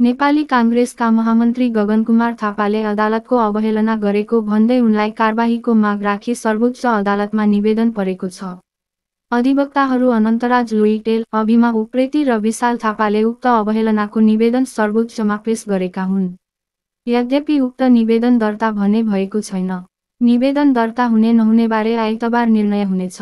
नेपाली कांग्रेसका महामन्त्री गगनकुमार थापाले अदालतको अवहेलना गरेको भन्दै उनलाई कारबाहीको माग राखी सर्वोच्च अदालतमा निवेदन परेको छ। अधिवक्ताहरू अनन्तराज लुइटेल, अभिमा उप्रेती र विशाल थापाले उक्त अवहेलनाको निवेदन सर्वोच्चमा पेश गरेका हुन्। यद्यपि उक्त निवेदन दर्ता भने भएको छैन। निवेदन दर्ता हुने नहुनेबारे आइतबार निर्णय हुनेछ।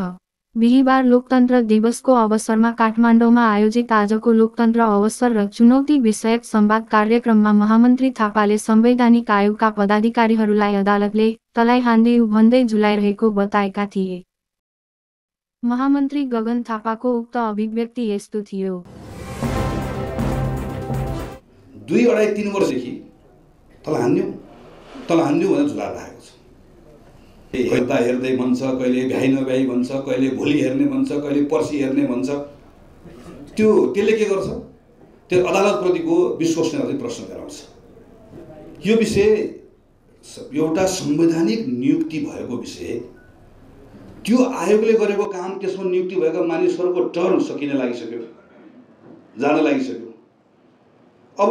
बिहीबार लोकतन्त्र दिवसको अवसरमा काठमाडौँमा आयोजित आजको लोकतन्त्र अवसर र चुनौती विषयक संवाद कार्यक्रममा महामन्त्री थापाले संवैधानिक आयोगका पदाधिकारीहरूलाई अदालतले तलाई हान्दिउ भन्दै झुलाइरहेको बताएका थिए। महामन्त्री गगन थापाको उक्त अभिव्यक्ति यस्तो थियो। 2-2.5-3 वर्षदेखि तल हान्दिउ भनेर झुलाएर राखेको छ। हेर्दा हेर्दै भन्छ, कहिले भ्याइ नभ्याइ भन्छ, कहिले भोलि हेर्ने भन्छ, कहिले पर्सि हेर्ने भन्छ। त्यसले के गर्छ? त्यो अदालतप्रतिको विश्वसनीयतालाई प्रश्न गराउँछ। यो विषय एउटा संवैधानिक नियुक्ति भएको विषय, त्यो आयोगले गरेको काम, त्यसमा नियुक्ति भएका मानिसहरूको टर्म सकिन लागिसक्यो, जान लागिसक्यो। अब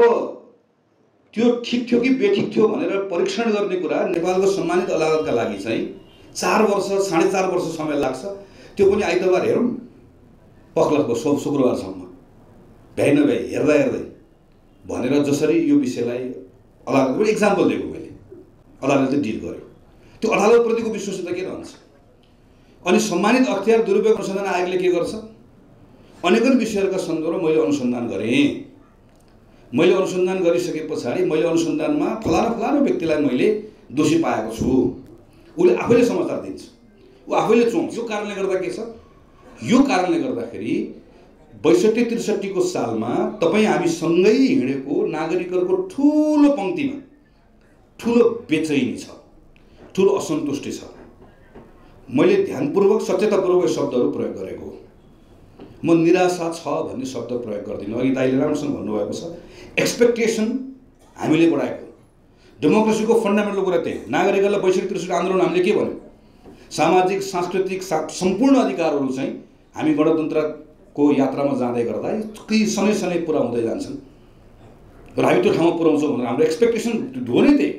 त्यो ठिक थियो कि बेठिक थियो भनेर परीक्षण गर्ने कुरा नेपालको सम्मानित अदालतका लागि चाहिँ 4 वर्ष 4.5 वर्ष समय लाग्छ। त्यो पनि आइतबार हेरौँ पक्लको शुक्रबारसम्म भ्याइ नभ्याइ हेर्दा हेर्दै भनेर जसरी यो विषयलाई अदालतको इक्जाम्पल दिएको मैले, अदालतले डिल गर्यो। त्यो अदालतप्रतिको विश्वसनीयता के रहन्छ? अनि सम्मानित अख्तियार दुरुपयोग अनुसन्धान आयोगले के गर्छ? अनेकन विषयहरूका सन्दर्भमा मैले अनुसन्धान गरेँ। मैले अनुसन्धान गरिसके पछाडि मैले अनुसन्धानमा फलाना व्यक्तिलाई मैले दोषी पाएको छु, उसले आफैले समाचार दिन्छ, ऊ आफैले चोन्छ। यो कारणले गर्दा के छ? यो कारणले गर्दाखेरि 62-63 को सालमा तपाईँ हामी सँगै हिँडेको नागरिकहरूको ठुलो पङ्क्तिमा ठुलो बेचैनी छ, ठुलो असन्तुष्टि छ। मैले ध्यानपूर्वक सचेततापूर्वक शब्दहरू प्रयोग गरेको। म निराशा छ भन्ने शब्द प्रयोग गर्दिनँ। अघि दाइले राम्रोसँग भन्नुभएको छ, एक्सपेक्टेसन हामीले बढाएको। डेमोक्रेसीको फन्डामेन्टल कुरा त्यही। नागरिकहरूलाई 62-63 आन्दोलन हामीले के भन्यो? सामाजिक सांस्कृतिक सम्पूर्ण अधिकारहरू चाहिँ हामी गणतन्त्रको यात्रामा जाँदै गर्दा ती सनै पुरा हुँदै जान्छन् र हामी त्यो ठाउँमा पुर्याउँछौँ भनेर हाम्रो एक्सपेक्टेसन हो नै त्यही।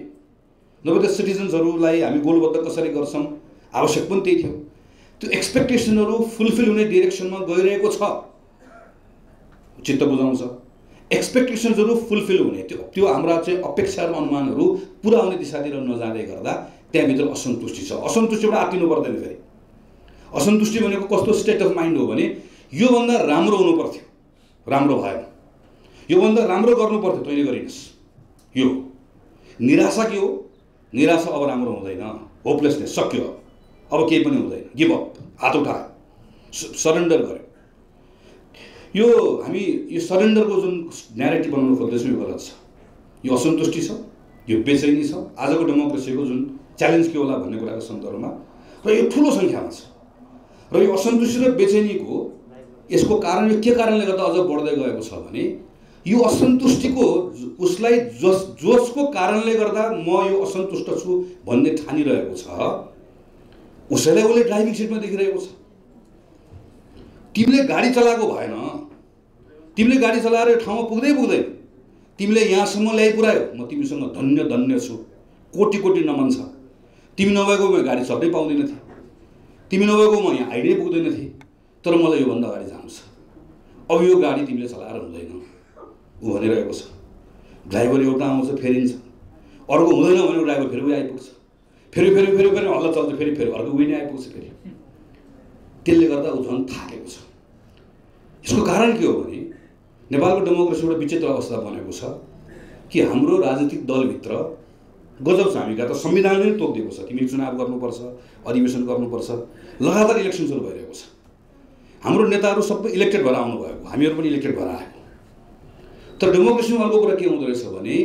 नभए त सिटिजन्सहरूलाई हामी गोलबद्ध कसरी गर्छौँ, आवश्यक पनि त्यही थियो। त्यो एक्सपेक्टेसनहरू फुलफिल हुने डिरेक्सनमा गइरहेको छ, चित्त बुझाउँछ। एक्सपेक्टेसन्सहरू फुलफिल हुने, त्यो हाम्रा चाहिँ अपेक्षाहरू अनुमानहरू पुरा हुने दिशातिर नजाँदै गर्दा त्यहाँभित्र असन्तुष्टि छ। असन्तुष्टिबाट आत्तिनु पर्दैन। फेरि असन्तुष्टि भनेको कस्तो स्टेट अफ माइन्ड हो भने योभन्दा राम्रो हुनु पर्थ्यो, राम्रो भएन, योभन्दा राम्रो गर्नु पर्थ्यो, तैँले गरिनस्। यो निराशा के हो? निराशा अब राम्रो हुँदैन, होपलेसनेस, सक्यो, अब केही पनि हुँदैन, गिभ अप, हात उठायो, सरेन्डर गर्यो। यो हामी यो सरेन्डरको जुन न्यारेटिभ बनाउनु खोज्दैछौँ यो गलत छ। यो असन्तुष्टि छ, यो बेचैनी छ। आजको डेमोक्रेसीको जुन च्यालेन्ज के होला भन्ने कुराको सन्दर्भमा र यो ठुलो सङ्ख्यामा छ। र यो असन्तुष्टि र बेचैनीको यसको कारण यो के कारणले गर्दा अझ बढ्दै गएको छ भने यो असन्तुष्टिको उसलाई जोसको कारणले गर्दा म यो असन्तुष्ट छु भन्ने ठानिरहेको छ, उसैलाई उसले ड्राइभिङ सिटमा देखिरहेको छ। तिमीले गाडी चलाएको भएन, तिमीले गाडी चलाएर यो ठाउँमा पुग्दैन, तिमीले यहाँसम्म ल्याइपुर्यायो, म तिमीसँग धन्य छु, कोटी नमन छ। तिमी नभएको म गाडी चढ्नै पाउँदैन थिएँ, तिमी नभएको म यहाँ आइनै पुग्दैन थिएँ, तर मलाई योभन्दा अगाडि जानु छ। अब यो गाडी तिमीले चलाएर हुँदैन, ऊ भनिरहेको छ। ड्राइभर एउटा आउँछ, फेरिन्छ, अर्को हुँदैन भने ड्राइभर फेरि उही आइपुग्छ, फेरि हल्ला चल्छ, फेरि अर्को उही नै आइपुग्छ। फेरि त्यसले गर्दा ऊ झन् थाकेको छ। यसको कारण के हो भने नेपालको डेमोक्रेसी एउटा विचित्र अवस्था बनेको छ कि हाम्रो राजनीतिक दलभित्र गजब छ। हामी त संविधानले नै तोकिदिएको छ, तिमी चुनाव गर्नुपर्छ, अधिवेशन गर्नुपर्छ, लगातार इलेक्सन्सहरू भइरहेको छ। हाम्रो नेताहरू सबै इलेक्टेड भएर आउनु भएको, हामीहरू पनि इलेक्टेड भएर आएको। तर डेमोक्रेसीमा अर्को कुरा के हुँदो रहेछ भने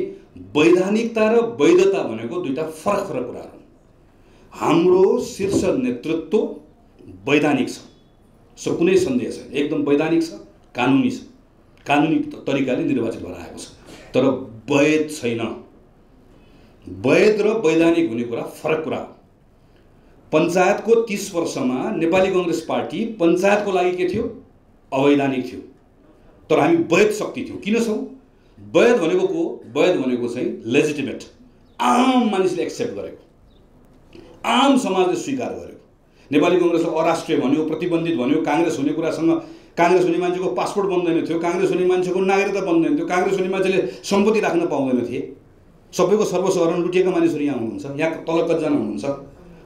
वैधानिकता र वैधता भनेको दुईटा फरक कुराहरू। हाम्रो शीर्ष नेतृत्व वैधानिक छ, कुनै सन्देह छैन, एकदम वैधानिक छ, कानुनी छ, कानुनी तरिकाले निर्वाचित भएर आएको छ। तर वैध छैन। वैध र वैधानिक हुने कुरा फरक कुरा हो। पञ्चायतको 30 वर्षमा नेपाली कांग्रेस पार्टी पञ्चायतको लागि के थियो? अवैधानिक थियो। तर हामी वैध शक्ति थियौँ। किन छौँ? वैध भनेको को? वैध भनेको चाहिँ लेजिटिमेट, आम मानिसले एक्सेप्ट गरेको, आम समाजले स्वीकार गरेको। नेपाली कांग्रेसले अराष्ट्रिय भन्यो, प्रतिबन्धित भन्यो, कांग्रेस हुने कुरासँग कांग्रेस हुने मान्छेको पासपोर्ट बन्दैन थियो, कांग्रेस हुने मान्छेको नागरिकता बन्दैन थियो, कांग्रेस हुने मान्छेले सम्पत्ति राख्न पाउँदैन थिए। सबैको सर्वस्व हरण लुटिएका मानिसहरू यहाँ हुनुहुन्छ, यहाँ तल कतिजना हुनुहुन्छ,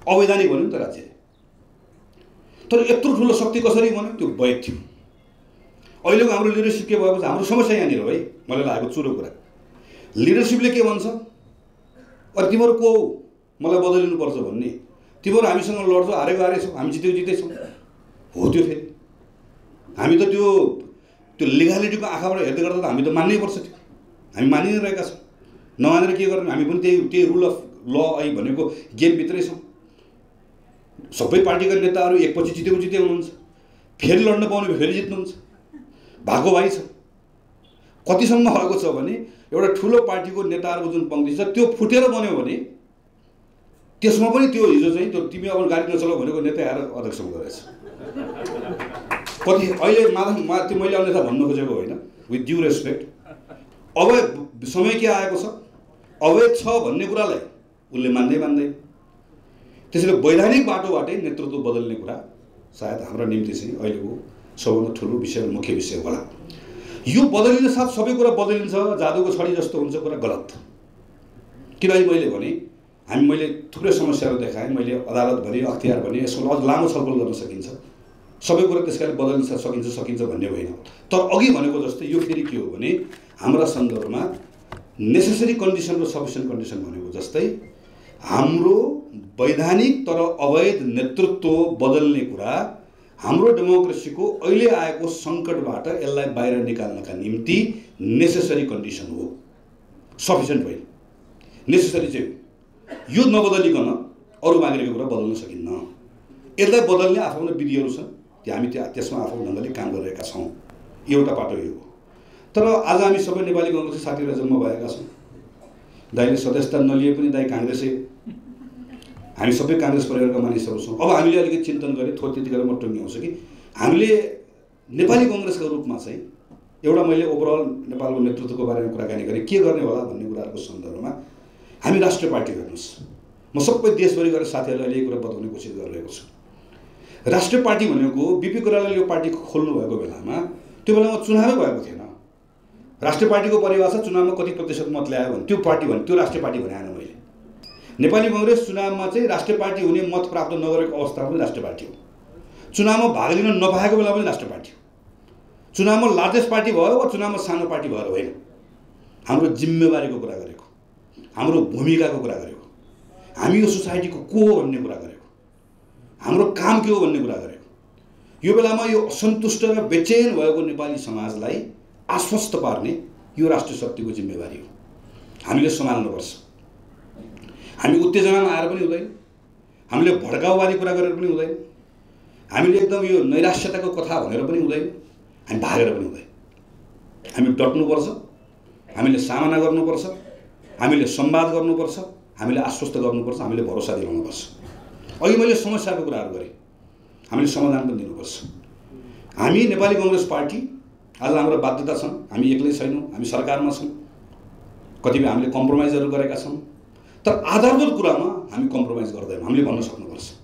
अवैधानिक भन्यो नि त राज्यले। तर यत्रो ठुलो शक्ति कसरी बन्यो? त्यो वैध थियो। अहिलेको हाम्रो लिडरसिप के भएको छ? हाम्रो समस्या यहाँनिर हो है, मलाई लागेको चुरो कुरा। लिडरसिपले के भन्छ? अरे तिमीहरू को हो मलाई बदलिनुपर्छ भन्ने, तिमीहरू हामीसँग लड्छौ, हारेछौ, हामी जितेछौँ। हो त्यो फेरि हामी त त्यो लिगालिटीको आँखाबाट हेर्दै गर्दा त हामी त मान्नै पर्छ। त्यो हामी मानि नै रहेका छौँ, नमानेर के गर्नु? हामी पनि त्यही रुल अफ ल आई भनेको गेमभित्रै छौँ। सबै पार्टीका नेताहरू एकपछि जिते हुनुहुन्छ, फेरि लड्न पाउने फेरि जित्नुहुन्छ, भागो भाइ छ। कतिसम्म भएको छ भने एउटा ठुलो पार्टीको नेताहरूको जुन पङ्क्ति छ त्यो फुटेर बन्यो भने त्यसमा पनि त्यो हिजो चाहिँ त्यो तिमी अब गाडी नचलाऊ भनेको नेता आएर अध्यक्ष हुँदो रहेछ। कति अहिले त्यो मैले अन्यथा भन्नु खोजेको होइन, विथ ड्यु रेस्पेक्ट। अब समय के आएको छ? अवैध छ भन्ने कुरालाई उसले मान्दैन। त्यसैले वैधानिक बाटोबाटै नेतृत्व बदल्ने कुरा सायद हाम्रो निम्ति चाहिँ अहिलेको सबभन्दा ठुलो विषय, मुख्य विषय होला। यो बदलिन साथ सबै कुरा बदलिन्छ, जादुको छडी जस्तो हुन्छ, कुरा गलत। किनभने मैले भने मैले थुप्रै समस्याहरू देखाएँ, मैले अदालत भने, अख्तियार भने, यसको अझ लामो छलफल गर्न सकिन्छ, सबै कुरा त्यसकारण बदल्न सकिन्छ भन्ने होइन। तर अघि भनेको जस्तै यो फेरि के हो भने हाम्रा सन्दर्भमा नेसेसरी कन्डिसन र सफिसियन्ट कन्डिसन भनेको जस्तै हाम्रो वैधानिक तर अवैध नेतृत्व बदल्ने कुरा हाम्रो डेमोक्रेसीको अहिले आएको सङ्कटबाट यसलाई बाहिर निकाल्नका निम्ति नेसेसरी कन्डिसन हो, सफिसियन्ट होइन। नेसेसरी चाहिँ यो नबदलिकन अरू माग्रेको कुरा बदल्न सकिन्न। यसलाई बदल्ने आफ्नो विधिहरू छन्, हामी त्यसमा आफ्नो ढङ्गले काम गरिरहेका छौँ। एउटा बाटो यो हो। तर आज हामी सबै नेपाली कांग्रेसका साथीहरू जम्मा भएका छौँ। दाइले सदस्यता नलिए पनि दाइ काङ्ग्रेसै, हामी सबै कांग्रेस परिवारका मानिसहरू छौँ। अब हामीले अलिकति चिन्तन गरेँ, थोरै त्यति गरेर म टुङ्ग्याउँछु कि हामीले नेपाली कांग्रेसको रूपमा चाहिँ एउटा मैले ओभरअल नेपालको नेतृत्वको बारेमा कुराकानी गरेँ, के गर्ने होला भन्ने कुराहरूको सन्दर्भमा हामी राष्ट्रिय पार्टी हेर्नुहोस्, म सबै देशभरि गएर साथीहरूलाई अहिले कुरा बताउने कोसिस गरिरहेको छु। राष्ट्रिय पार्टी भनेको बिपी कोइरालाले यो पार्टी खोल्नु भएको बेलामा त्यो बेलामा चुनावै भएको थिएन। राष्ट्रिय पार्टीको परिभाषा चुनावमा कति प्रतिशत मत ल्यायो भने त्यो पार्टी भने त्यो राष्ट्रिय पार्टी भने आएन। मैले नेपाली कांग्रेस चुनावमा चाहिँ राष्ट्रिय पार्टी हुने मत प्राप्त नगरेको अवस्थामा पनि राष्ट्रिय पार्टी हो, चुनावमा भाग लिन नपाएको बेला पनि राष्ट्रिय पार्टी हो, चुनावमा लार्जेस्ट पार्टी भयो वा चुनावमा सानो पार्टी भएर होइन। हाम्रो जिम्मेवारीको कुरा गरेको, हाम्रो भूमिकाको कुरा गरेको, हामी यो सोसाइटीको को हो भन्ने कुरा गरेको, हाम्रो काम के हो भन्ने कुरा गरेको। यो बेलामा यो असन्तुष्ट र बेचैन भएको नेपाली समाजलाई आश्वस्त पार्ने यो राष्ट्रिय शक्तिको जिम्मेवारी हो, हामीले सम्हाल्नुपर्छ। हामी उत्तेजनामा आएर पनि हुँदैन, हामीले भड्काउवादी कुरा गरेर पनि हुँदैन, हामीले एकदम यो नैराश्यताको कथा भनेर पनि हुँदैन, हामी भागेर पनि हुँदैन। हामी डट्नुपर्छ, हामीले सामना गर्नुपर्छ, हामीले संवाद गर्नुपर्छ, हामीले आश्वस्त गर्नुपर्छ, हामीले भरोसा दिलाउनुपर्छ। अघि मैले समस्याको कुराहरू गरेँ, हामीले समाधान पनि दिनुपर्छ। हामी नेपाली कांग्रेस पार्टी आज हाम्रो बाध्यता छन्, हामी एक्लै छैनौँ, हामी सरकारमा छौँ, कतिपय हामीले कम्प्रोमाइजहरू गरेका छौँ, तर आधारभूत कुरामा हामी कम्प्रोमाइज गर्दैनौँ, हामीले भन्न सक्नुपर्छ।